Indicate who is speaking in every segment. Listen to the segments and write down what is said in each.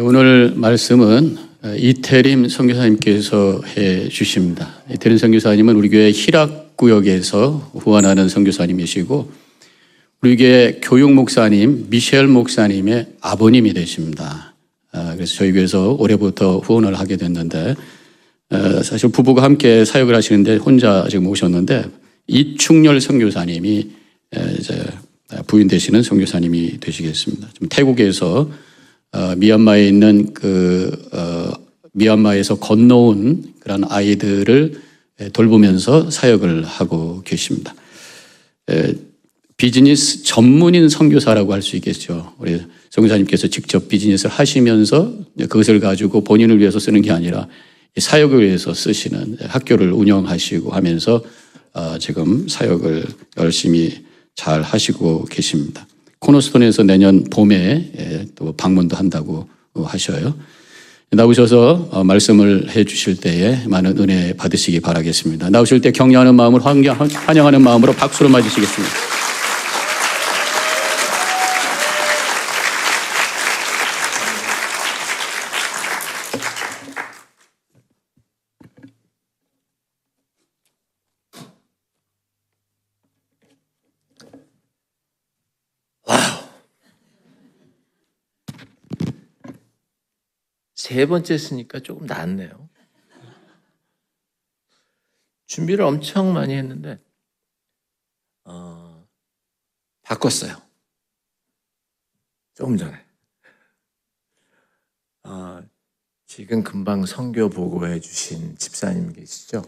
Speaker 1: 오늘 말씀은 이태림 선교사님께서 해 주십니다. 이태림 선교사님은 우리 교회 희락구역에서 후원하는 선교사님이시고 우리 교회 교육 목사님 미셸 목사님의 아버님이 되십니다. 그래서 저희 교회에서 올해부터 후원을 하게 됐는데 사실 부부가 함께 사역을 하시는데 혼자 지금 오셨는데 이충렬 선교사님이 이제 부인 되시는 선교사님이 되시겠습니다. 지금 태국에서 미얀마에 있는 미얀마에서 건너온 그런 아이들을 돌보면서 사역을 하고 계십니다. 비즈니스 전문인 선교사라고 할 수 있겠죠. 우리 선교사님께서 직접 비즈니스를 하시면서 그것을 가지고 본인을 위해서 쓰는 게 아니라 사역을 위해서 쓰시는 학교를 운영하시고 하면서 지금 사역을 열심히 잘 하시고 계십니다. 코너스톤에서 내년 봄에 또 방문도 한다고 하셔요. 나오셔서 말씀을 해 주실 때에 많은 은혜 받으시기 바라겠습니다. 나오실 때 격려하는 마음으로 환영하는 마음으로 박수로 맞으시겠습니다.
Speaker 2: 세 번째 쓰니까 조금 낫네요. 준비를 엄청 많이 했는데 바꿨어요. 조금 전에. 지금 금방 선교 보고해 주신 집사님 계시죠?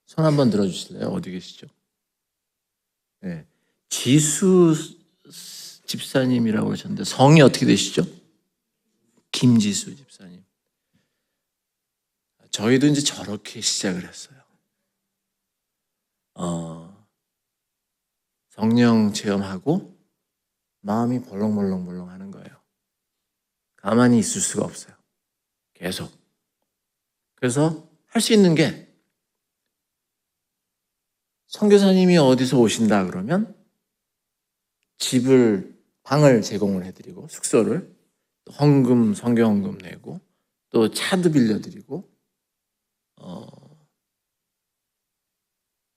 Speaker 2: 손 한번 들어주실래요? 어디 계시죠? 네. 지수 집사님이라고 하셨는데 성이 어떻게 되시죠? 김지수 집사님. 저희도 이제 저렇게 시작을 했어요. 성령 체험하고 마음이 벌렁벌렁 하는 거예요. 가만히 있을 수가 없어요. 계속. 그래서 할 수 있는 게 선교사님이 어디서 오신다 그러면 방을 제공을 해드리고 숙소를 헌금, 선교 헌금 내고 또 차도 빌려드리고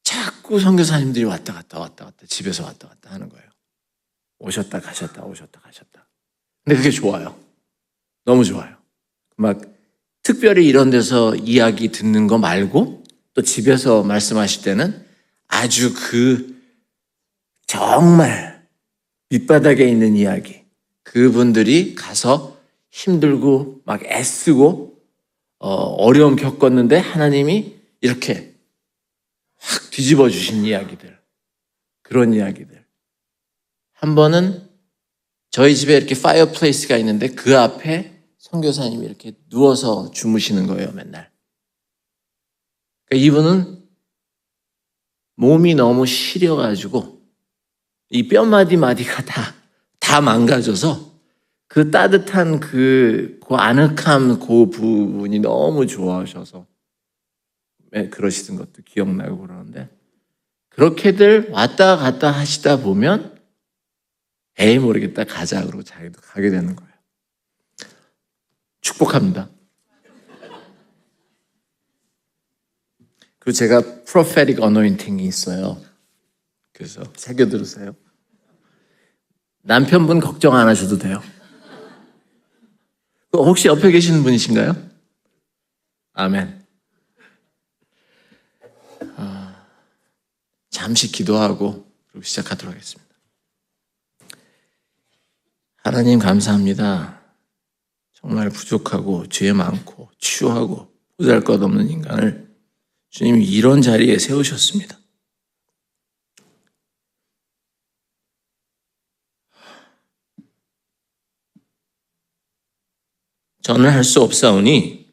Speaker 2: 자꾸 선교사님들이 왔다 갔다 집에서 왔다 갔다 하는 거예요. 오셨다 가셨다. 근데 그게 좋아요. 너무 좋아요. 막 특별히 이런 데서 이야기 듣는 거 말고 또 집에서 말씀하실 때는 아주 정말 밑바닥에 있는 이야기, 그분들이 가서 힘들고 막 애쓰고 어려움 겪었는데 하나님이 이렇게 확 뒤집어 주신 이야기들, 그런 이야기들. 한 번은 저희 집에 이렇게 파이어플레이스가 있는데 그 앞에 선교사님이 이렇게 누워서 주무시는 거예요, 맨날. 그러니까 이분은 몸이 너무 시려가지고 이 뼈마디마디가 다 망가져서 그 따뜻한 그 아늑함 그 부분이 너무 좋아하셔서 그러시던 것도 기억나고 그러는데 그렇게들 왔다 갔다 하시다 보면 에이 모르겠다 가자 그러고 자기도 가게 되는 거예요. 축복합니다. 그리고 제가 prophetic anointing이 있어요. 그래서 새겨 들으세요. 남편분 걱정 안 하셔도 돼요. 혹시 옆에 계시는 분이신가요? 아멘. 잠시 기도하고 그리고 시작하도록 하겠습니다. 하나님 감사합니다. 정말 부족하고 죄 많고 추하고 보잘것없는 인간을 주님이 이런 자리에 세우셨습니다. 저는 할 수 없사오니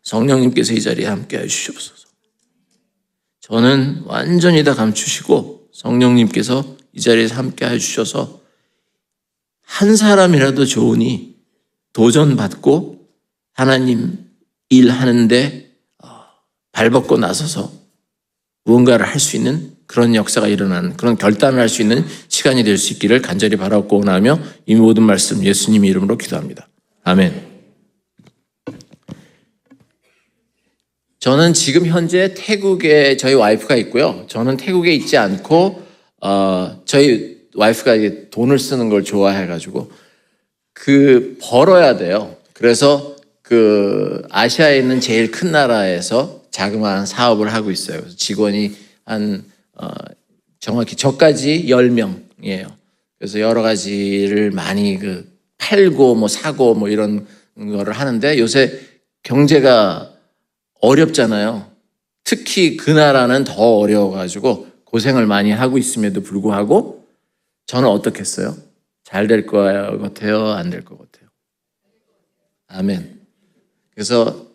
Speaker 2: 성령님께서 이 자리에 함께해 주시옵소서. 저는 완전히 다 감추시고 성령님께서 이 자리에서 함께해 주셔서 한 사람이라도 좋으니 도전받고 하나님 일하는데 발벗고 나서서 무언가를 할 수 있는 그런 역사가 일어나는 그런 결단을 할 수 있는 시간이 될 수 있기를 간절히 바라고 원하며 이 모든 말씀 예수님의 이름으로 기도합니다. 아멘. 저는 지금 현재 태국에 저희 와이프가 있고요. 저는 태국에 있지 않고 저희 와이프가 이게 돈을 쓰는 걸 좋아해가지고 벌어야 돼요. 그래서 아시아에 있는 제일 큰 나라에서 자그마한 사업을 하고 있어요. 그래서 직원이 정확히 저까지 10명이에요. 그래서 여러 가지를 많이 팔고 뭐 사고 뭐 이런 거를 하는데 요새 경제가 어렵잖아요. 특히 그 나라는 더 어려워가지고 고생을 많이 하고 있음에도 불구하고 저는 어떻겠어요? 잘 될 것 같아요? 안 될 것 같아요? 아멘. 그래서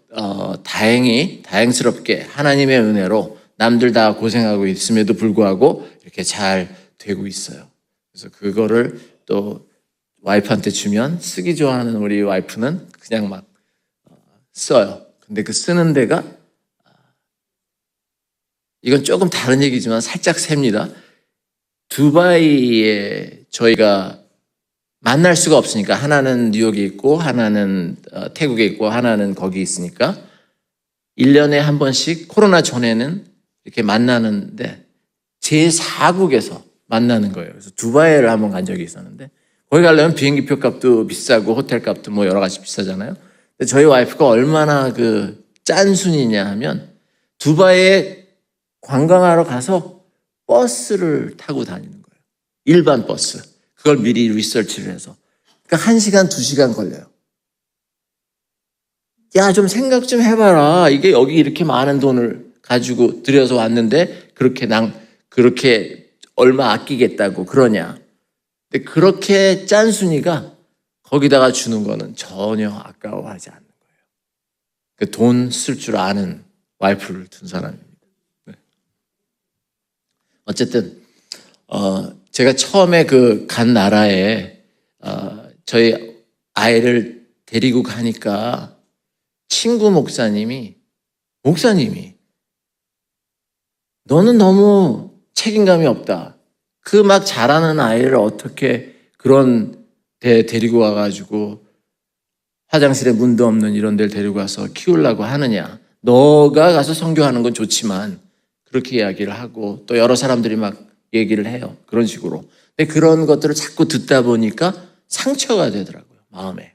Speaker 2: 다행스럽게 하나님의 은혜로 남들 다 고생하고 있음에도 불구하고 이렇게 잘 되고 있어요. 그래서 그거를 또 와이프한테 주면 쓰기 좋아하는 우리 와이프는 그냥 막 써요. 근데 그 쓰는 데가 이건 조금 다른 얘기지만 살짝 셉니다. 두바이에 저희가 만날 수가 없으니까 하나는 뉴욕에 있고 하나는 태국에 있고 하나는 거기 있으니까 1년에 한 번씩 코로나 전에는 이렇게 만나는데 제4국에서 만나는 거예요. 그래서 두바이를 한번 간 적이 있었는데 거기 가려면 비행기표 값도 비싸고 호텔 값도 뭐 여러 가지 비싸잖아요. 근데 저희 와이프가 얼마나 짠순이냐 하면 두바이에 관광하러 가서 버스를 타고 다니는 거예요. 일반 버스. 그걸 미리 리서치를 해서. 그러니까 1시간, 2시간 걸려요. 야, 좀 생각 좀 해봐라. 이게 여기 이렇게 많은 돈을 가지고 들여서 왔는데 그렇게 얼마 아끼겠다고 그러냐. 근데 그렇게 짠순이가 거기다가 주는 거는 전혀 아까워하지 않는 거예요. 돈 쓸 줄 아는 와이프를 둔 사람입니다. 네. 어쨌든 제가 처음에 간 나라에 저희 아이를 데리고 가니까 친구 목사님이 너는 너무 책임감이 없다. 막 자라는 아이를 어떻게 그런 데 데리고 와가지고 화장실에 문도 없는 이런 데를 데리고 와서 키우려고 하느냐. 너가 가서 선교하는 건 좋지만 그렇게 이야기를 하고 또 여러 사람들이 막 얘기를 해요. 그런 식으로. 근데 그런 것들을 자꾸 듣다 보니까 상처가 되더라고요. 마음에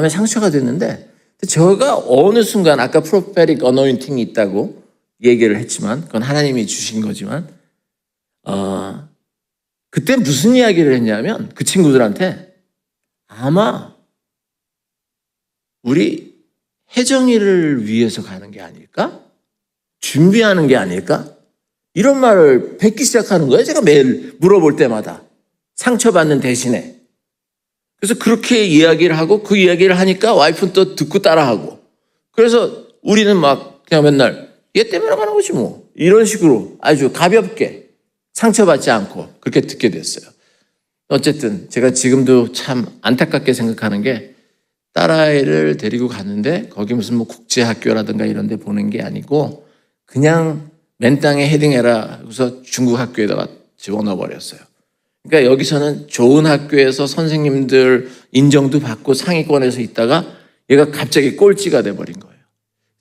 Speaker 2: 상처가 됐는데 제가 어느 순간 아까 프로페릭 어노인팅이 있다고 얘기를 했지만 그건 하나님이 주신 거지만 그때 무슨 이야기를 했냐면 그 친구들한테 아마 우리 혜정이를 위해서 가는 게 아닐까? 준비하는 게 아닐까? 이런 말을 뱉기 시작하는 거예요. 제가 매일 물어볼 때마다 상처받는 대신에. 그래서 그렇게 이야기를 하고 그 이야기를 하니까 와이프는 또 듣고 따라하고 그래서 우리는 막 그냥 맨날 얘 때문에 가는 거지 뭐 이런 식으로 아주 가볍게 상처받지 않고 그렇게 듣게 됐어요. 어쨌든 제가 지금도 참 안타깝게 생각하는 게 딸아이를 데리고 갔는데 거기 무슨 뭐 국제학교라든가 이런 데 보는 게 아니고 그냥 맨 땅에 헤딩해라 그래서 중국 학교에다가 집어넣어 버렸어요. 그러니까 여기서는 좋은 학교에서 선생님들 인정도 받고 상위권에서 있다가 얘가 갑자기 꼴찌가 돼버린 거예요.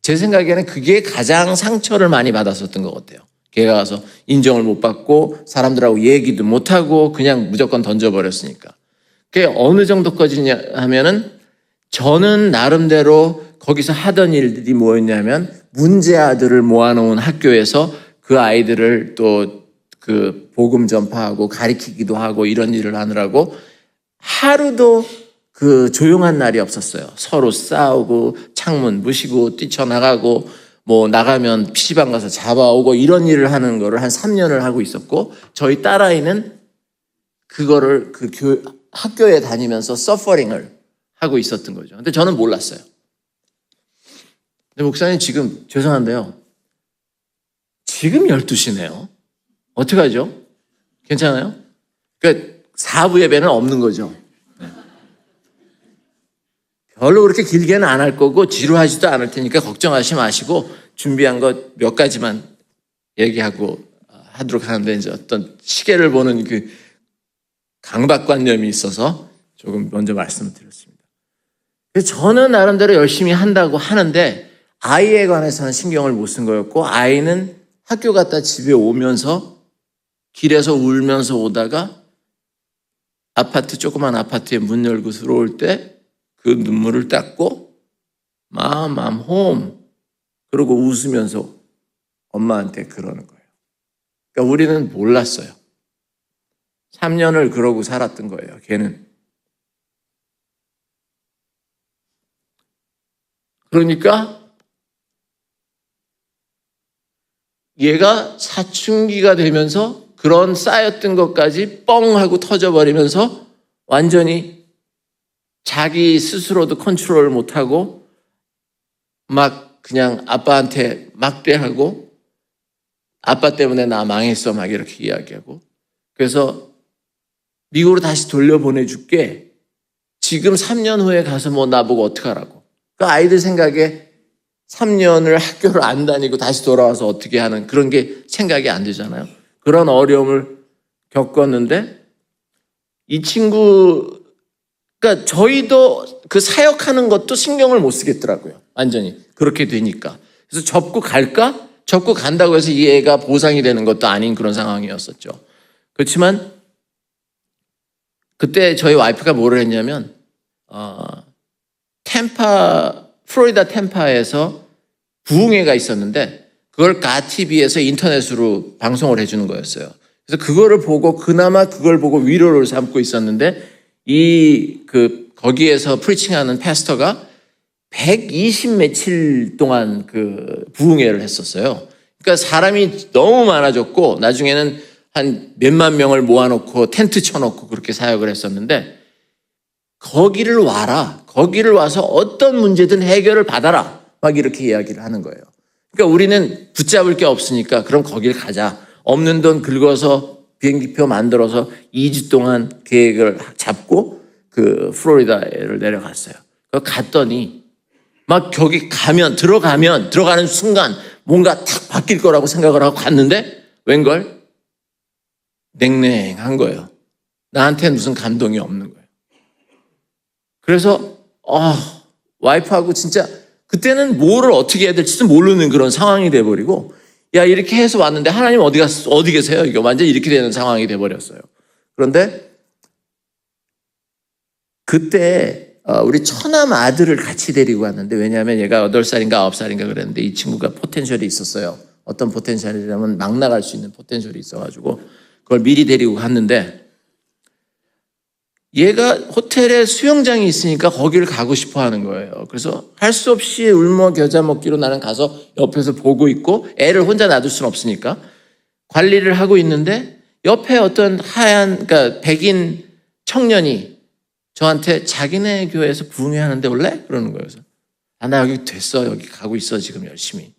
Speaker 2: 제 생각에는 그게 가장 상처를 많이 받았었던 것 같아요. 걔가 가서 인정을 못 받고 사람들하고 얘기도 못하고 그냥 무조건 던져버렸으니까. 그게 어느 정도까지냐 하면은 저는 나름대로 거기서 하던 일들이 뭐였냐면 문제 아들을 모아놓은 학교에서 그 아이들을 또 복음 전파하고 가리키기도 하고 이런 일을 하느라고 하루도 조용한 날이 없었어요. 서로 싸우고 창문 부시고 뛰쳐나가고 뭐 나가면 PC방 가서 잡아오고 이런 일을 하는 거를 한 3년을 하고 있었고 저희 딸아이는 그거를 학교에 다니면서 서퍼링을 하고 있었던 거죠. 근데 저는 몰랐어요. 근데 목사님 지금 죄송한데요. 지금 12시네요. 어떡하죠? 괜찮아요? 그러니까 4부 예배는 없는 거죠. 별로 그렇게 길게는 안 할 거고 지루하지도 않을 테니까 걱정하지 마시고 준비한 것 몇 가지만 얘기하고 하도록 하는데 이제 어떤 시계를 보는 강박관념이 있어서 조금 먼저 말씀을 드렸습니다. 그래서 저는 나름대로 열심히 한다고 하는데 아이에 관해서는 신경을 못 쓴 거였고, 아이는 학교 갔다 집에 오면서 길에서 울면서 오다가 조그만 아파트에 문 열고 들어올 때 그 눈물을 닦고 I'm home 그러고 웃으면서 엄마한테 그러는 거예요. 그러니까 우리는 몰랐어요. 3년을 그러고 살았던 거예요. 걔는. 그러니까 얘가 사춘기가 되면서 그런 쌓였던 것까지 뻥 하고 터져버리면서 완전히 자기 스스로도 컨트롤을 못하고 막 그냥 아빠한테 막대하고 아빠 때문에 나 망했어 막 이렇게 이야기하고, 그래서 미국으로 다시 돌려보내줄게. 지금 3년 후에 가서 뭐 나보고 어떡하라고. 그 아이들 생각에 3년을 학교를 안 다니고 다시 돌아와서 어떻게 하는 그런 게 생각이 안 되잖아요. 그런 어려움을 겪었는데 이 친구, 그러니까 저희도 그 사역하는 것도 신경을 못 쓰겠더라고요. 완전히 그렇게 되니까. 그래서 접고 갈까? 접고 간다고 해서 이 애가 보상이 되는 것도 아닌 그런 상황이었었죠. 그렇지만 그때 저희 와이프가 뭐를 했냐면 플로리다 템파에서 부흥회가 있었는데 그걸 가TV에서 인터넷으로 방송을 해주는 거였어요. 그래서 그거를 보고 그나마 그걸 보고 위로를 삼고 있었는데 거기에서 프리칭하는 패스터가 120 며칠 동안 그 부흥회를 했었어요. 그러니까 사람이 너무 많아졌고 나중에는 한 몇만 명을 모아놓고 텐트 쳐놓고 그렇게 사역을 했었는데 거기를 와라. 거기를 와서 어떤 문제든 해결을 받아라. 막 이렇게 이야기를 하는 거예요. 그러니까 우리는 붙잡을 게 없으니까 그럼 거길 가자. 없는 돈 긁어서 비행기표 만들어서 2주 동안 계획을 잡고 그 플로리다를 내려갔어요. 갔더니 막 거기 들어가는 순간 뭔가 탁 바뀔 거라고 생각을 하고 갔는데 웬걸? 냉랭한 거예요. 나한테는 무슨 감동이 없는 거예요. 그래서 와이프하고 진짜 그때는 뭐를 어떻게 해야 될지도 모르는 그런 상황이 돼버리고, 야 이렇게 해서 왔는데 하나님 어디 계세요? 이거 완전 이렇게 되는 상황이 돼버렸어요. 그런데 그때 우리 처남 아들을 같이 데리고 왔는데, 왜냐하면 얘가 8살인가 9살인가 그랬는데 이 친구가 포텐셜이 있었어요. 어떤 포텐셜이라면 막 나갈 수 있는 포텐셜이 있어가지고 그걸 미리 데리고 갔는데, 얘가 호텔에 수영장이 있으니까 거기를 가고 싶어 하는 거예요. 그래서 할 수 없이 울며 겨자 먹기로 나는 가서 옆에서 보고 있고, 애를 혼자 놔둘 수는 없으니까 관리를 하고 있는데 옆에 어떤 그러니까 백인 청년이 저한테 자기네 교회에서 부흥회 하는데 올래? 그러는 거예요. 그래서 나 여기 됐어. 여기 가고 있어. 지금 열심히.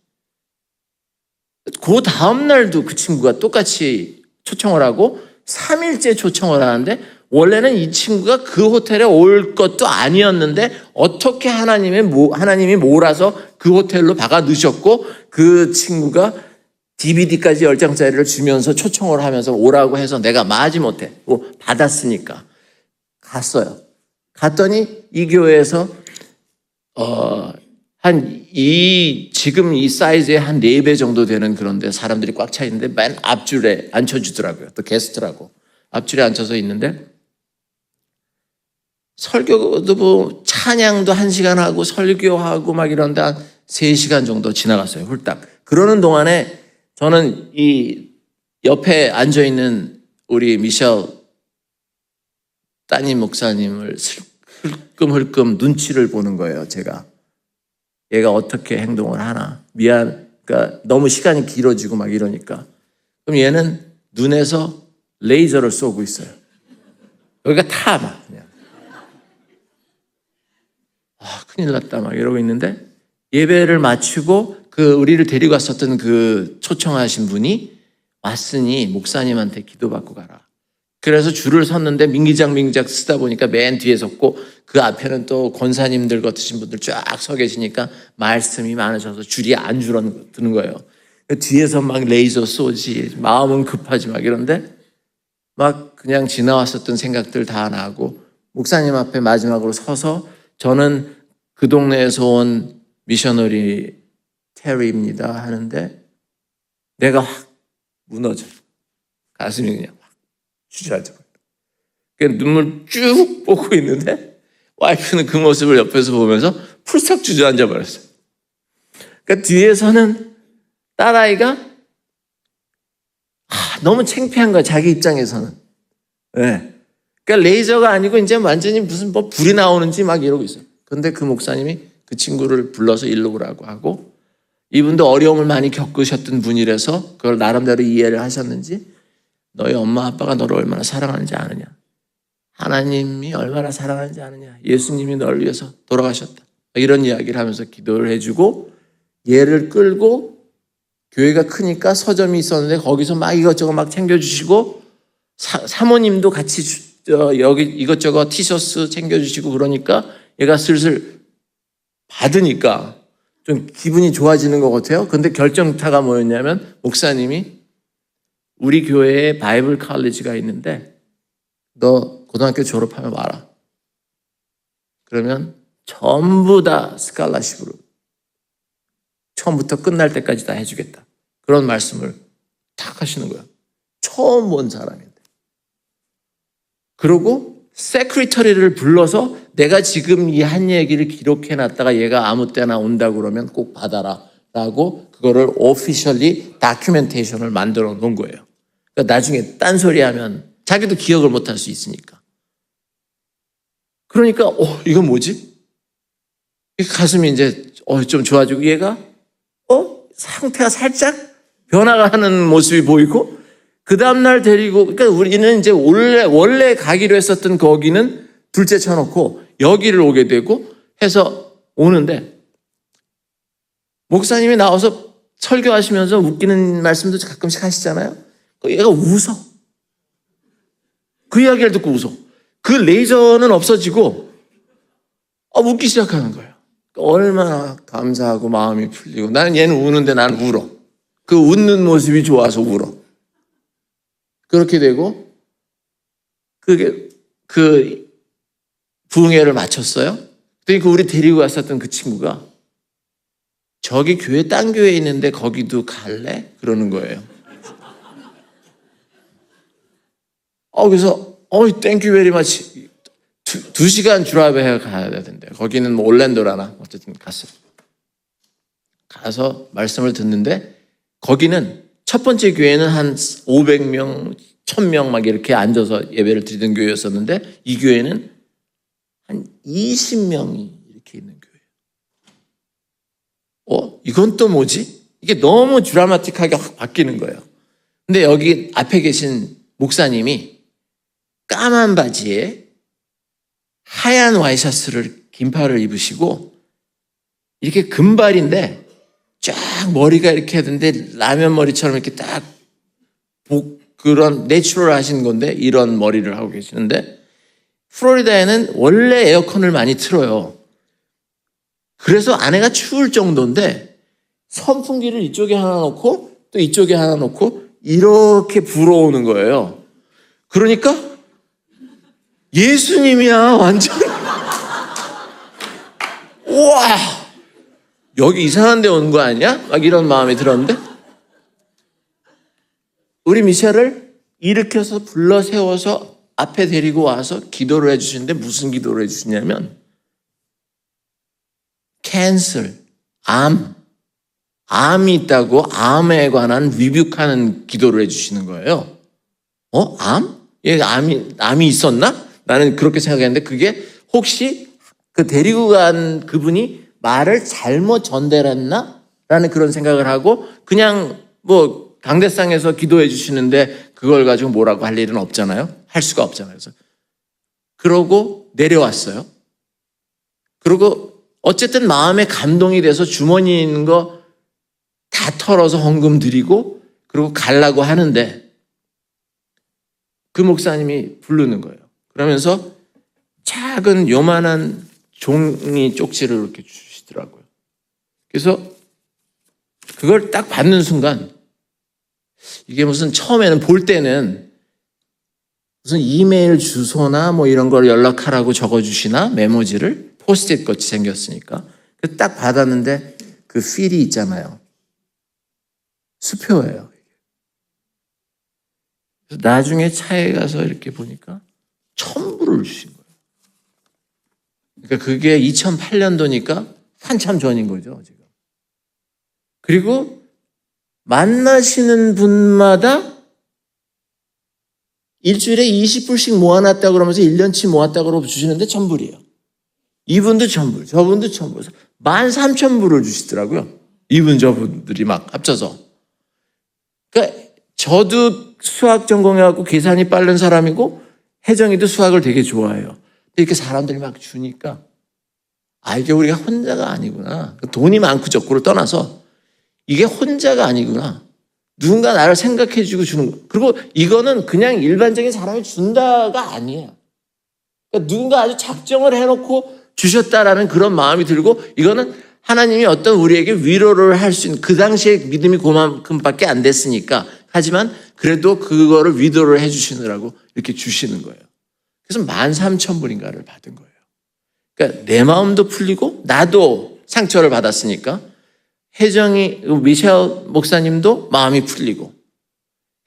Speaker 2: 그 다음날도 그 친구가 똑같이 초청을 하고 3일째 초청을 하는데, 원래는 이 친구가 그 호텔에 올 것도 아니었는데 어떻게 하나님이 몰아서 그 호텔로 박아 넣으셨고, 그 친구가 DVD까지 10장짜리를 주면서 초청을 하면서 오라고 해서 내가 마지못해 받았으니까 갔어요. 갔더니 이 교회에서 지금 이 사이즈의 한 4배 정도 되는 그런데 사람들이 꽉 차 있는데 맨 앞줄에 앉혀주더라고요. 또 게스트라고. 앞줄에 앉혀서 있는데 설교도 뭐 찬양도 1시간 하고 설교하고 막 이런데 한 3시간 정도 지나갔어요. 훌딱. 그러는 동안에 저는 이 옆에 앉아있는 우리 미셸 따님 목사님을 흘끔흘끔 눈치를 보는 거예요. 제가. 얘가 어떻게 행동을 하나. 그러니까 너무 시간이 길어지고 막 이러니까. 그럼 얘는 눈에서 레이저를 쏘고 있어요. 여기가 타 막 그냥. 큰일 났다 막 이러고 있는데, 예배를 마치고 우리를 데리고 왔었던 그 초청하신 분이 왔으니 목사님한테 기도받고 가라. 그래서 줄을 섰는데 민기장 쓰다 보니까 맨 뒤에 섰고, 그 앞에는 또 권사님들 같으신 분들 쫙 서 계시니까 말씀이 많으셔서 줄이 안 줄어드는 거예요. 뒤에서 막 레이저 쏘지, 마음은 급하지 막 이런데 막 그냥 지나왔었던 생각들 다 나고, 목사님 앞에 마지막으로 서서 저는 그 동네에서 온 미셔너리 테리입니다 하는데 내가 확 무너져. 가슴이 그냥 확 주저앉아. 그냥 눈물 쭉 뻗고 있는데 와이프는 그 모습을 옆에서 보면서 풀썩 주저앉아 버렸어요. 그러니까 뒤에서는 딸아이가 너무 창피한 거야, 자기 입장에서는. 네. 그러니까 레이저가 아니고 이제 완전히 무슨 뭐 불이 나오는지 막 이러고 있어요. 근데 그 목사님이 그 친구를 불러서 일로 오라고 하고, 이분도 어려움을 많이 겪으셨던 분이라서 그걸 나름대로 이해를 하셨는지, 너희 엄마 아빠가 너를 얼마나 사랑하는지 아느냐, 하나님이 얼마나 사랑하는지 아느냐, 예수님이 너를 위해서 돌아가셨다, 이런 이야기를 하면서 기도를 해주고 얘를 끌고 교회가 크니까 서점이 있었는데 거기서 막 이것저것 막 챙겨주시고, 사모님도 같이 여기 이것저것 티셔츠 챙겨주시고, 그러니까 얘가 슬슬 받으니까 좀 기분이 좋아지는 것 같아요. 근데 결정타가 뭐였냐면, 목사님이 우리 교회에 바이블 칼리지가 있는데 너 고등학교 졸업하면 와라. 그러면 전부 다 스칼라십으로 처음부터 끝날 때까지 다 해주겠다. 그런 말씀을 탁 하시는 거예요. 처음 본 사람인데. 그리고 세크리터리를 불러서 내가 지금 이 한 얘기를 기록해놨다가 얘가 아무 때나 온다고 그러면 꼭 받아라 라고 그거를 오피셜리 다큐멘테이션을 만들어 놓은 거예요. 그러니까 나중에 딴소리 하면 자기도 기억을 못할 수 있으니까. 그러니까 이건 뭐지? 가슴이 이제 좀 좋아지고, 얘가 상태가 살짝 변화가 하는 모습이 보이고, 그 다음날 데리고, 그러니까 우리는 이제 원래 가기로 했었던 거기는 둘째 쳐놓고 여기를 오게 되고 해서 오는데, 목사님이 나와서 설교하시면서 웃기는 말씀도 가끔씩 하시잖아요. 얘가 웃어. 그 이야기를 듣고 웃어. 그 레이저는 없어지고 웃기 시작하는 거예요. 얼마나 감사하고 마음이 풀리고, 나는 얘는 우는데 나는 울어. 그 웃는 모습이 좋아서 울어. 그렇게 되고, 그 부흥회를 마쳤어요. 그러니까 우리 데리고 갔었던 그 친구가 저기 교회, 딴 교회에 있는데 거기도 갈래? 그러는 거예요. 그래서 땡큐 베리 마치 2시간 드라이브해 가야 되는데, 거기는 뭐 올랜도라나 어쨌든 갔어요. 가서 말씀을 듣는데, 거기는 첫 번째 교회는 한 500명, 1000명 막 이렇게 앉아서 예배를 드리던 교회였었는데, 이 교회는 한 20명이 이렇게 있는 교회예요. 이건 또 뭐지? 이게 너무 드라마틱하게 확 바뀌는 거예요. 근데 여기 앞에 계신 목사님이 까만 바지에 하얀 와이셔츠를, 긴팔을 입으시고, 이렇게 금발인데 쫙 머리가 이렇게 하던데 라면 머리처럼 이렇게 딱 그런 내추럴 하신 건데, 이런 머리를 하고 계시는데, 플로리다에는 원래 에어컨을 많이 틀어요. 그래서 안에가 추울 정도인데 선풍기를 이쪽에 하나 놓고 또 이쪽에 하나 놓고 이렇게 불어오는 거예요. 그러니까 예수님이야, 완전. 우와, 여기 이상한 데 온 거 아니야? 막 이런 마음이 들었는데, 우리 미셸을 일으켜서 불러 세워서 앞에 데리고 와서 기도를 해주시는데, 무슨 기도를 해주시냐면, 캔슬, 암이 있다고 암에 관한 리뷰하는 기도를 해주시는 거예요. 암? 얘 암이 있었나? 나는 그렇게 생각했는데, 그게 혹시 그 데리고 간 그분이 말을 잘못 전달했나? 라는 그런 생각을 하고, 그냥 뭐 강대상에서 기도해 주시는데 그걸 가지고 뭐라고 할 일은 없잖아요. 할 수가 없잖아요. 그래서 그러고 내려왔어요. 그리고 어쨌든 마음에 감동이 돼서 주머니에 있는 거 다 털어서 헌금 드리고 그리고 가려고 하는데, 그 목사님이 부르는 거예요. 그러면서 작은 요만한 종이 쪽지를 이렇게 주시더라고요. 그래서 그걸 딱 받는 순간, 이게 무슨 처음에는 볼 때는 무슨 이메일 주소나 뭐 이런 걸 연락하라고 적어주시나, 메모지를 포스트잇 같이 생겼으니까 딱 받았는데, 그 필이 있잖아요. 수표예요. 나중에 차에 가서 이렇게 보니까 1,000불을 주신 거예요. 그러니까 그게 2008년도니까 한참 전인 거죠, 지금. 그리고 만나시는 분마다 일주일에 20불씩 모아놨다 그러면서 1년치 모았다 그러고 주시는데 1,000불이에요. 이분도 1,000불, 저분도 1,000불. 13,000불을 주시더라고요. 이분 저분들이 막 합쳐서. 그러니까 저도 수학 전공해갖고 계산이 빠른 사람이고 혜정이도 수학을 되게 좋아해요. 이렇게 사람들이 막 주니까 이게 우리가 혼자가 아니구나. 돈이 많고 적고를 떠나서 이게 혼자가 아니구나. 누군가 나를 생각해 주고 주는 거. 그리고 이거는 그냥 일반적인 사람이 준다가 아니에요. 그러니까 누군가 아주 작정을 해놓고 주셨다라는 그런 마음이 들고 이거는 하나님이 어떤 우리에게 위로를 할 수 있는 그 당시에 믿음이 그만큼밖에 안 됐으니까 하지만 그래도 그거를 위로를 해 주시느라고 이렇게 주시는 거예요. 그래서 13,000불인가를 받은 거예요. 그러니까 내 마음도 풀리고 나도 상처를 받았으니까 혜정이 미셸 목사님도 마음이 풀리고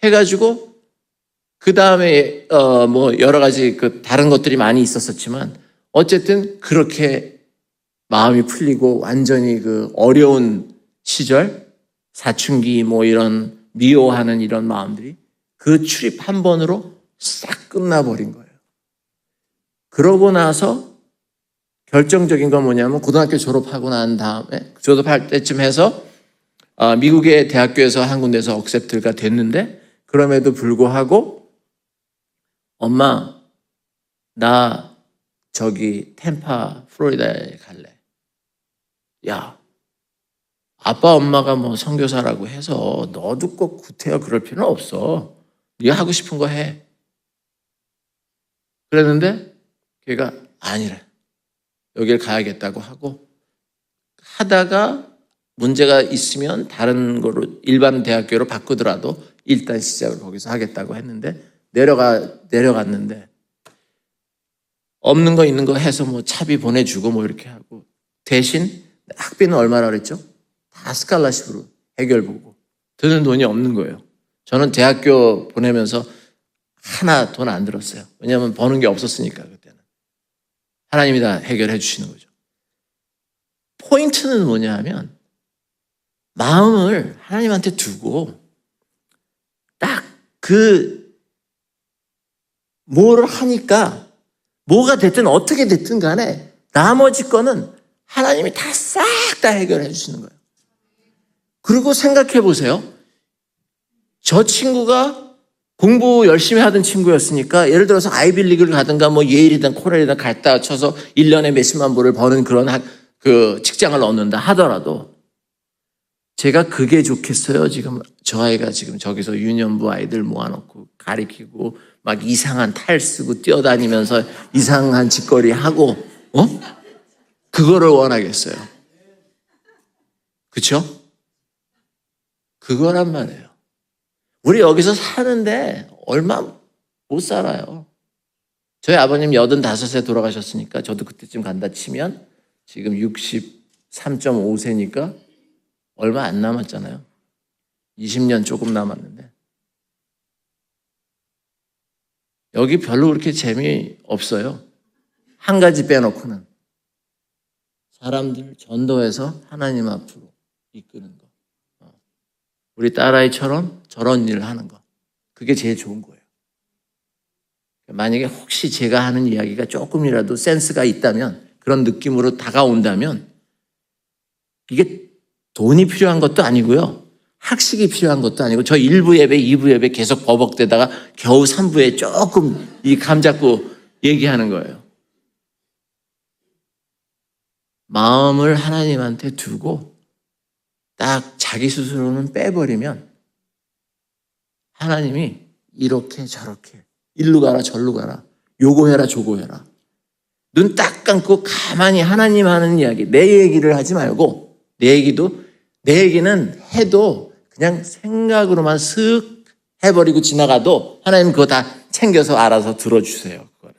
Speaker 2: 해가지고 그 다음에 뭐 여러 가지 그 다른 것들이 많이 있었었지만 어쨌든 그렇게 마음이 풀리고 완전히 그 어려운 시절 사춘기 뭐 이런 미워하는 이런 마음들이 그 출입 한 번으로 싹 끝나버린 거예요. 그러고 나서 결정적인 건 뭐냐면 고등학교 졸업하고 난 다음에 졸업할 때쯤 해서 미국의 대학교에서 한 군데서 억셉트가 됐는데 그럼에도 불구하고 엄마 나 저기 템파 플로리다에 갈래. 야 아빠 엄마가 뭐 선교사라고 해서 너도 꼭 구태여 그럴 필요는 없어. 네가 하고 싶은 거 해. 그랬는데 걔가 아니래. 여길 가야겠다고 하고 하다가 문제가 있으면 다른 거로 일반 대학교로 바꾸더라도 일단 시작을 거기서 하겠다고 했는데 내려갔는데 없는 거 있는 거 해서 뭐 차비 보내주고 뭐 이렇게 하고 대신 학비는 얼마나 그랬죠? 다 스칼라십으로 해결 보고 드는 돈이 없는 거예요. 저는 대학교 보내면서 하나 돈 안 들었어요. 왜냐하면 버는 게 없었으니까 그때는. 하나님이 다 해결해 주시는 거죠. 포인트는 뭐냐 하면 마음을 하나님한테 두고 딱 그 뭐를 하니까 뭐가 됐든 어떻게 됐든 간에 나머지 거는 하나님이 다 싹 다 해결해 주시는 거예요. 그리고 생각해 보세요. 저 친구가 공부 열심히 하던 친구였으니까 예를 들어서 아이빌리그를 가든가 뭐 예일이든 코렐이든 갔다 쳐서 1년에 몇십만 불을 버는 그런 그 직장을 얻는다 하더라도 제가 그게 좋겠어요. 지금 저 아이가 지금 저기서 유년부 아이들 모아놓고 가리키고 막 이상한 탈 쓰고 뛰어다니면서 이상한 짓거리 하고 그거를 원하겠어요. 그렇죠? 그거란 말이에요. 우리 여기서 사는데 얼마 못 살아요. 저희 아버님 85세 돌아가셨으니까 저도 그때쯤 간다 치면 지금 63.5세니까 얼마 안 남았잖아요. 20년 조금 남았는데 여기 별로 그렇게 재미없어요. 한 가지 빼놓고는 사람들 전도해서 하나님 앞으로 이끄는 거. 우리 딸아이처럼 저런 일을 하는 거. 그게 제일 좋은 거예요. 만약에 혹시 제가 하는 이야기가 조금이라도 센스가 있다면 그런 느낌으로 다가온다면 이게 돈이 필요한 것도 아니고요. 학식이 필요한 것도 아니고 저 1부 예배, 2부 예배 계속 버벅대다가 겨우 3부에 조금 이 감 잡고 얘기하는 거예요. 마음을 하나님한테 두고 딱 자기 스스로는 빼버리면 하나님이 이렇게 저렇게 일로 가라 저로 가라 요거 해라 저거 해라 눈 딱 감고 가만히 하나님 하는 이야기 내 얘기를 하지 말고 내 얘기는 해도 그냥 생각으로만 슥 해버리고 지나가도 하나님 그거 다 챙겨서 알아서 들어주세요. 그거는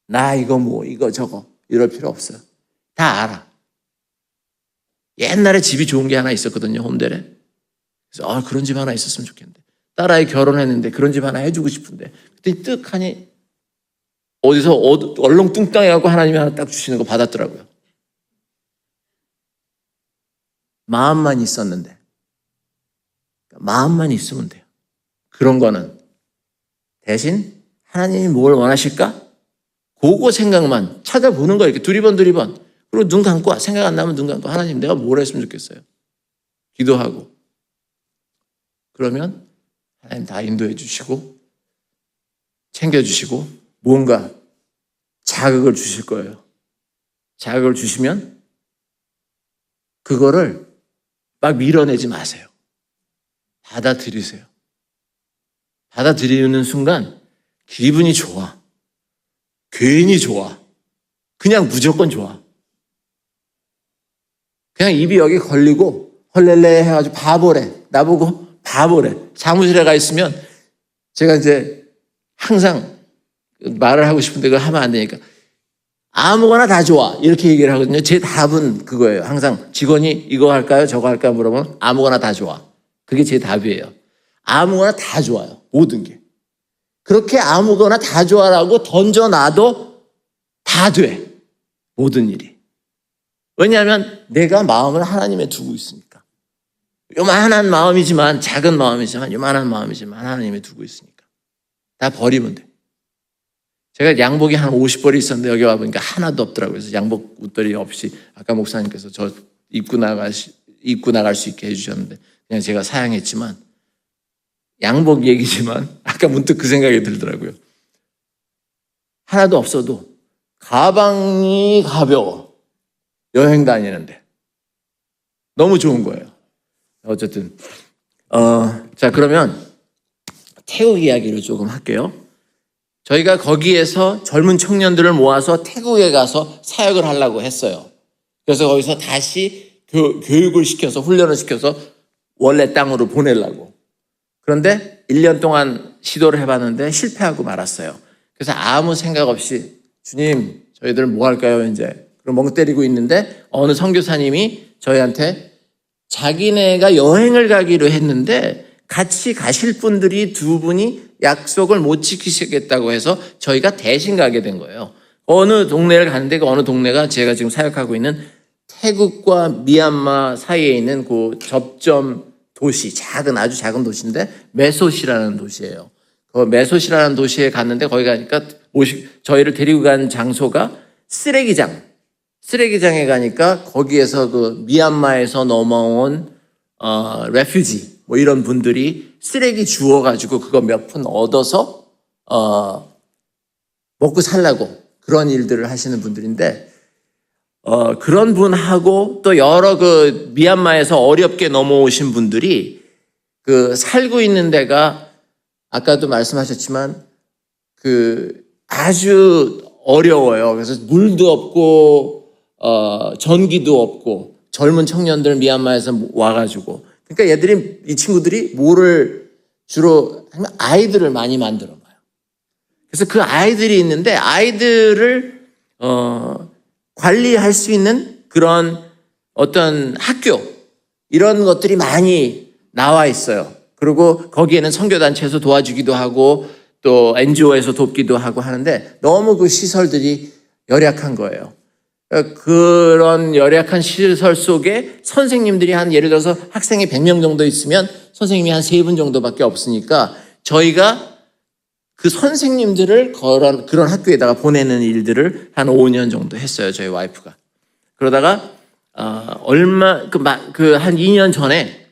Speaker 2: 나 이거 뭐 이거 저거 이럴 필요 없어요. 다 알아. 옛날에 집이 좋은 게 하나 있었거든요, 홈델에. 그래서 그런 집 하나 있었으면 좋겠는데. 딸아이 결혼했는데 그런 집 하나 해주고 싶은데. 그때 뜩하니 어디서 얼렁뚱땅해갖고 하나님이 하나 딱 주시는 거 받았더라고요. 마음만 있었는데. 마음만 있으면 돼요. 그런 거는 대신 하나님이 뭘 원하실까? 그거 생각만 찾아보는 거예요. 이렇게 두리번. 그리고 눈 감고 생각 안 나면 눈 감고 하나님 내가 뭘 했으면 좋겠어요. 기도하고. 그러면 하나님 다 인도해 주시고 챙겨주시고 무언가 자극을 주실 거예요. 자극을 주시면 그거를 막 밀어내지 마세요. 받아들이세요. 받아들이는 순간 기분이 좋아. 괜히 좋아. 그냥 무조건 좋아. 그냥 입이 여기 걸리고 헐렐레 해가지고 바보래. 나보고 바보래. 사무실에 가 있으면 제가 이제 항상 말을 하고 싶은데 그걸 하면 안 되니까 아무거나 다 좋아. 이렇게 얘기를 하거든요. 제 답은 그거예요. 항상 직원이 이거 할까요? 저거 할까요? 물어보면 아무거나 다 좋아. 그게 제 답이에요. 아무거나 다 좋아요. 모든 게. 그렇게 아무거나 다 좋아라고 던져놔도 다 돼. 모든 일이. 왜냐하면 내가 마음을 하나님에 두고 있으니까. 요만한 마음이지만 작은 마음이지만 요만한 마음이지만 하나님에 두고 있으니까. 다 버리면 돼. 제가 양복이 한 50벌이 있었는데 여기 와보니까 하나도 없더라고요. 그래서 양복 웃돌이 없이 아까 목사님께서 저 입고 나갈 수 있게 해주셨는데 그냥 제가 사양했지만 양복 얘기지만 아까 문득 그 생각이 들더라고요. 하나도 없어도 가방이 가벼워. 여행 다니는데. 너무 좋은 거예요. 어쨌든 자 그러면 태국 이야기를 조금 할게요. 저희가 거기에서 젊은 청년들을 모아서 태국에 가서 사역을 하려고 했어요. 그래서 거기서 다시 교육을 시켜서 훈련을 시켜서 원래 땅으로 보내려고. 그런데 1년 동안 시도를 해봤는데 실패하고 말았어요. 그래서 아무 생각 없이 주님 저희들 뭐 할까요 이제. 그럼 멍 때리고 있는데 어느 선교사님이 저희한테 자기네가 여행을 가기로 했는데 같이 가실 분들이 두 분이 약속을 못 지키시겠다고 해서 저희가 대신 가게 된 거예요. 어느 동네를 가는데 그 어느 동네가 제가 지금 사역하고 있는 태국과 미얀마 사이에 있는 그 접점 도시, 아주 작은 도시인데 메소시라는 도시예요. 그 메소시라는 도시에 갔는데 거기 가니까 저희를 데리고 간 장소가 쓰레기장에 가니까 거기에서 그 미얀마에서 넘어온 레퓨지 뭐 이런 분들이 쓰레기 주워가지고 그거 몇 푼 얻어서 먹고 살라고 그런 일들을 하시는 분들인데 그런 분하고 또 여러 그 미얀마에서 어렵게 넘어오신 분들이 그 살고 있는 데가 아까도 말씀하셨지만 그 아주 어려워요. 그래서 물도 없고 전기도 없고 젊은 청년들 미얀마에서 와가지고 그러니까 이 친구들이 뭐를 주로 하면 아이들을 많이 만들어 봐요. 그래서 그 아이들이 있는데 아이들을 관리할 수 있는 그런 어떤 학교 이런 것들이 많이 나와 있어요. 그리고 거기에는 선교단체에서 도와주기도 하고 또 NGO에서 돕기도 하고 하는데 너무 그 시설들이 열악한 거예요. 그런 열악한 시설 속에 선생님들이 예를 들어서 학생이 100명 정도 있으면 선생님이 한 3분 정도밖에 없으니까 저희가 그 선생님들을 그런 학교에다가 보내는 일들을 한 5년 정도 했어요. 저희 와이프가. 그러다가 한 2년 전에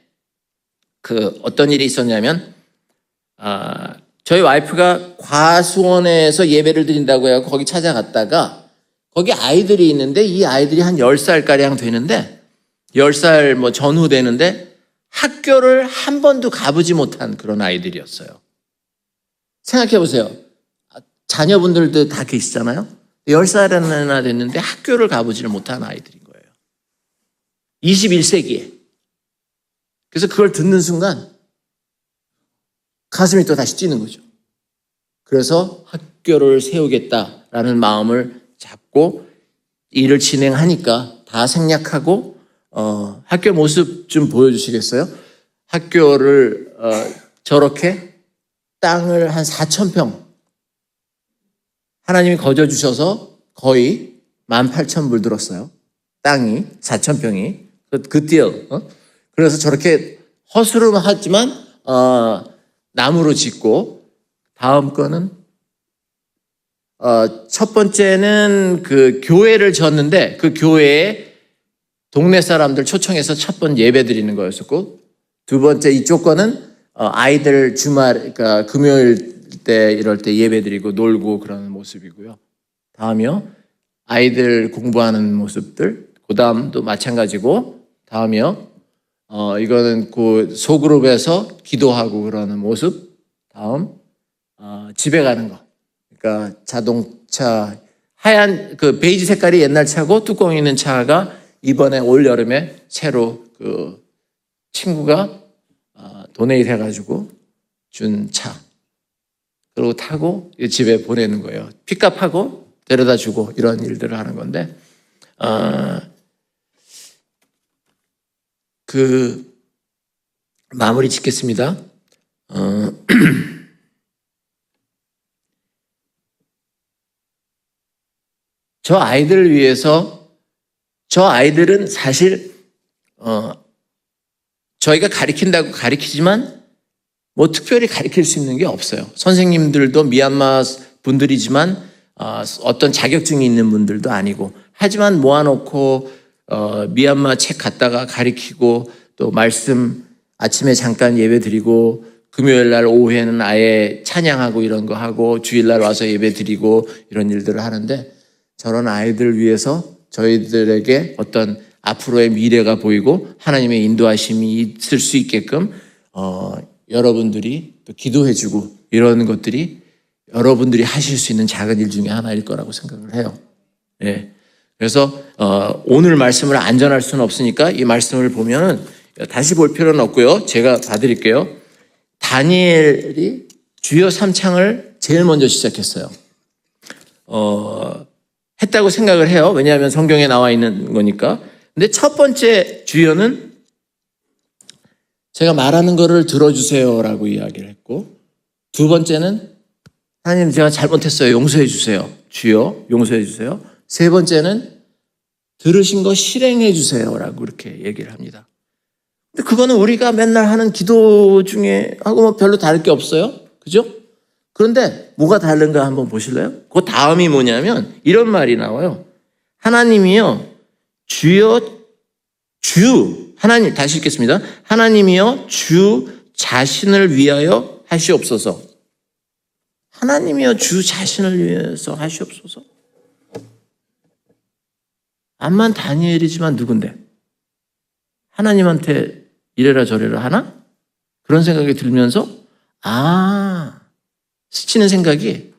Speaker 2: 어떤 일이 있었냐면 저희 와이프가 과수원에서 예배를 드린다고 해서 거기 찾아갔다가 거기 아이들이 있는데 이 아이들이 한 10살가량 되는데 10살 뭐 전후 되는데 학교를 한 번도 가보지 못한 그런 아이들이었어요. 생각해 보세요. 자녀분들도 다 계시잖아요. 10살이나 됐는데 학교를 가보지를 못한 아이들인 거예요. 21세기에. 그래서 그걸 듣는 순간 가슴이 또 다시 뛰는 거죠. 그래서 학교를 세우겠다라는 마음을 잡고 일을 진행하니까 다 생략하고 학교 모습 좀 보여주시겠어요? 학교를 저렇게 땅을 한 4,000평 하나님이 거저 주셔서 거의 18,000불 들었어요. 땅이 4,000평이 그 딜. 그래서 저렇게 허스름하지만 나무로 짓고 다음 거는 첫 번째는 그 교회를 졌는데 그 교회에 동네 사람들 초청해서 첫 번 예배 드리는 거였었고 두 번째 이쪽 거는 아이들 주말 그러니까 금요일 때 이럴 때 예배 드리고 놀고 그러는 모습이고요. 다음이요. 아이들 공부하는 모습들. 그다음도 마찬가지고 다음이요. 이거는 그 소그룹에서 기도하고 그러는 모습. 다음 집에 가는 거. 그러니까 자동차 하얀 그 베이지 색깔이 옛날 차고 뚜껑 있는 차가 이번에 올 여름에 새로 그 친구가 도네이트 해가지고 준 차. 그리고 타고 집에 보내는 거예요. 픽업하고 데려다 주고 이런 일들을 하는 건데, 그 마무리 짓겠습니다. 저 아이들을 위해서 저 아이들은 사실 저희가 가르친다고 가르치지만 뭐 특별히 가르칠 수 있는 게 없어요. 선생님들도 미얀마 분들이지만 어떤 자격증이 있는 분들도 아니고 하지만 모아놓고 미얀마 책 갖다가 가르치고 또 말씀 아침에 잠깐 예배 드리고 금요일 날 오후에는 아예 찬양하고 이런 거 하고 주일날 와서 예배 드리고 이런 일들을 하는데 저런 아이들 위해서 저희들에게 어떤 앞으로의 미래가 보이고 하나님의 인도하심이 있을 수 있게끔 여러분들이 또 기도해주고 이런 것들이 여러분들이 하실 수 있는 작은 일 중에 하나일 거라고 생각을 해요. 예. 그래서 오늘 말씀을 안 전할 수는 없으니까 이 말씀을 보면은 다시 볼 필요는 없고요. 제가 봐드릴게요. 다니엘이 주요 3창을 제일 먼저 시작했어요. 했다고 생각을 해요. 왜냐하면 성경에 나와 있는 거니까. 근데 첫 번째 주요는 제가 말하는 거를 들어주세요라고 이야기를 했고, 두 번째는 하나님 제가 잘못했어요. 용서해 주세요. 주여 용서해 주세요. 세 번째는 들으신 거 실행해 주세요라고 이렇게 얘기를 합니다. 근데 그거는 우리가 맨날 하는 기도 중에 하고 뭐 별로 다를 게 없어요. 그죠? 그런데 뭐가 다른가 한번 보실래요? 그 다음이 뭐냐면 이런 말이 나와요. 하나님이요 하나님 다시 읽겠습니다. 하나님이요 주 자신을 위하여 하시옵소서. 하나님이요 주 자신을 위해서 하시옵소서. 암만 다니엘이지만 누군데? 하나님한테 이래라 저래라 하나? 그런 생각이 들면서 스치는 생각이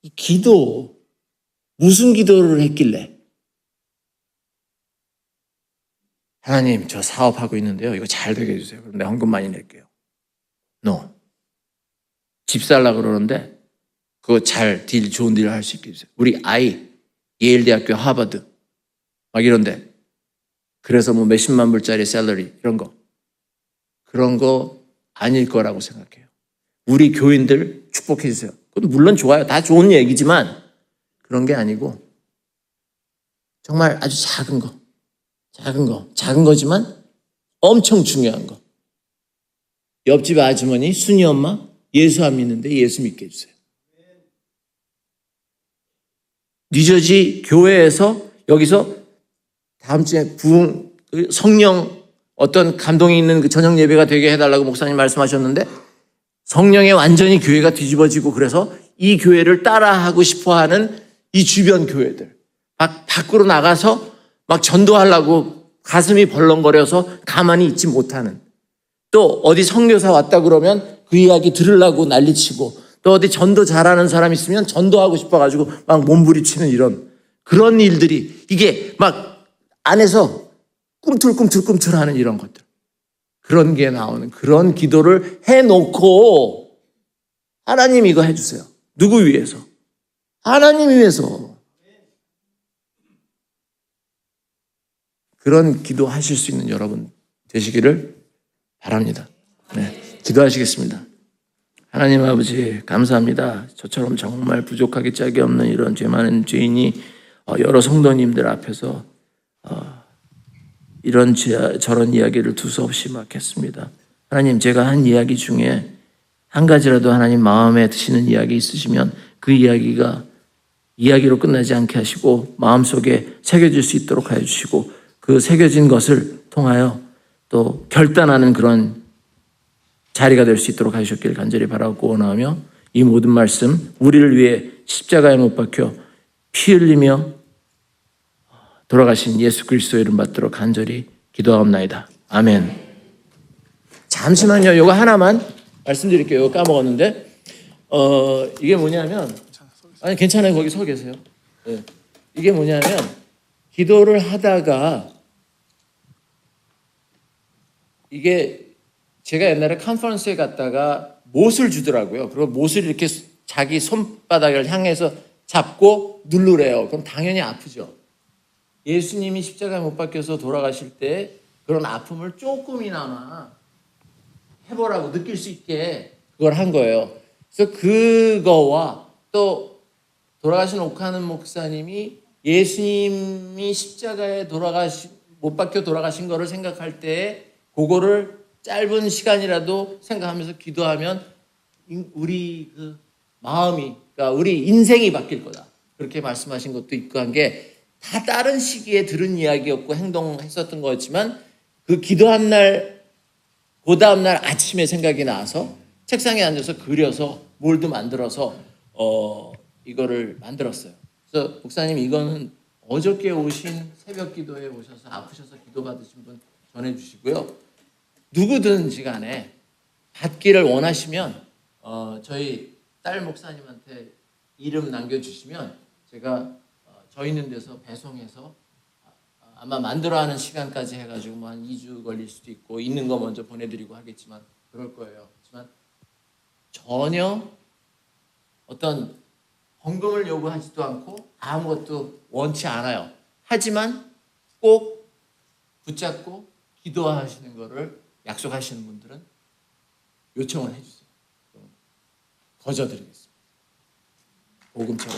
Speaker 2: 이 기도 무슨 기도를 했길래 하나님 저 사업하고 있는데요. 이거 잘 되게 해주세요. 그럼 내가 헌금 많이 낼게요. 집 살라고 그러는데 그거 좋은 딜 할 수 있게 해주세요. 우리 아이 예일대학교 하버드 막 이런데 그래서 뭐 몇십만 불짜리 샐러리 이런 거 그런 거 아닐 거라고 생각해요. 우리 교인들 축복해 주세요. 그것도 물론 좋아요. 다 좋은 얘기지만 그런 게 아니고 정말 아주 작은 거지만 엄청 중요한 거. 옆집 아주머니 순이 엄마 예수 안 믿는데 예수 믿게 해주세요. 뉴저지 교회에서 여기서 다음 주에 성령 어떤 감동이 있는 그 저녁 예배가 되게 해달라고 목사님 말씀하셨는데 성령에 완전히 교회가 뒤집어지고 그래서 이 교회를 따라하고 싶어하는 이 주변 교회들 밖으로 나가서 막 전도하려고 가슴이 벌렁거려서 가만히 있지 못하는 또 어디 선교사 왔다 그러면 그 이야기 들으려고 난리치고 또 어디 전도 잘하는 사람 있으면 전도하고 싶어가지고 막 몸부리치는 이런 그런 일들이 이게 막 안에서 꿈틀꿈틀하는 이런 것들 그런 게 나오는 그런 기도를 해놓고 하나님 이거 해주세요. 누구 위해서? 하나님 위해서. 그런 기도하실 수 있는 여러분 되시기를 바랍니다. 네, 기도하시겠습니다. 하나님 아버지 감사합니다. 저처럼 정말 부족하기 짝이 없는 이런 죄 많은 죄인이 여러 성도님들 앞에서 이런 저런 이야기를 두서없이 막 했습니다. 하나님, 제가 한 이야기 중에 한 가지라도 하나님 마음에 드시는 이야기 있으시면 그 이야기가 이야기로 끝나지 않게 하시고 마음속에 새겨질 수 있도록 하여 주시고 그 새겨진 것을 통하여 또 결단하는 그런 자리가 될 수 있도록 하셨길 간절히 바라고 원하며 이 모든 말씀 우리를 위해 십자가에 못 박혀 피 흘리며 돌아가신 예수 그리스도의 이름 받들어 간절히 기도하옵나이다. 아멘. 잠시만요. 이거 하나만 말씀드릴게요. 까먹었는데 이게 뭐냐면 아니 괜찮아요. 거기 서 계세요. 네. 이게 뭐냐면 기도를 하다가 이게 제가 옛날에 컨퍼런스에 갔다가 못을 주더라고요. 그리고 못을 이렇게 자기 손바닥을 향해서 잡고 누르래요. 그럼 당연히 아프죠. 예수님이 십자가에 못 박혀서 돌아가실 때 그런 아픔을 조금이나마 해보라고 느낄 수 있게 그걸 한 거예요. 그래서 그거와 또 돌아가신 오카는 목사님이 예수님이 십자가에 못 박혀 돌아가신 거를 생각할 때 그거를 짧은 시간이라도 생각하면서 기도하면 우리 그 마음이, 그러니까 우리 인생이 바뀔 거다. 그렇게 말씀하신 것도 있고 한 게 다 다른 시기에 들은 이야기였고 행동했었던 거였지만 그 기도한 날, 그 다음날 아침에 생각이 나서 책상에 앉아서 그려서 몰드 만들어서 이거를 만들었어요. 그래서 목사님 이거는 어저께 오신 새벽 기도에 오셔서 아프셔서 기도 받으신 분 전해주시고요. 누구든지 간에 받기를 원하시면 저희 딸 목사님한테 이름 남겨주시면 제가 저 있는 데서 배송해서 아마 만들어 하는 시간까지 해가지고 뭐 한 2주 걸릴 수도 있고 있는 거 먼저 보내드리고 하겠지만 그럴 거예요. 하지만 전혀 어떤 헌금을 요구하지도 않고 아무것도 원치 않아요. 하지만 꼭 붙잡고 기도하시는 거를 약속하시는 분들은 요청을 해주세요. 거저드리겠습니다. 복음처럼.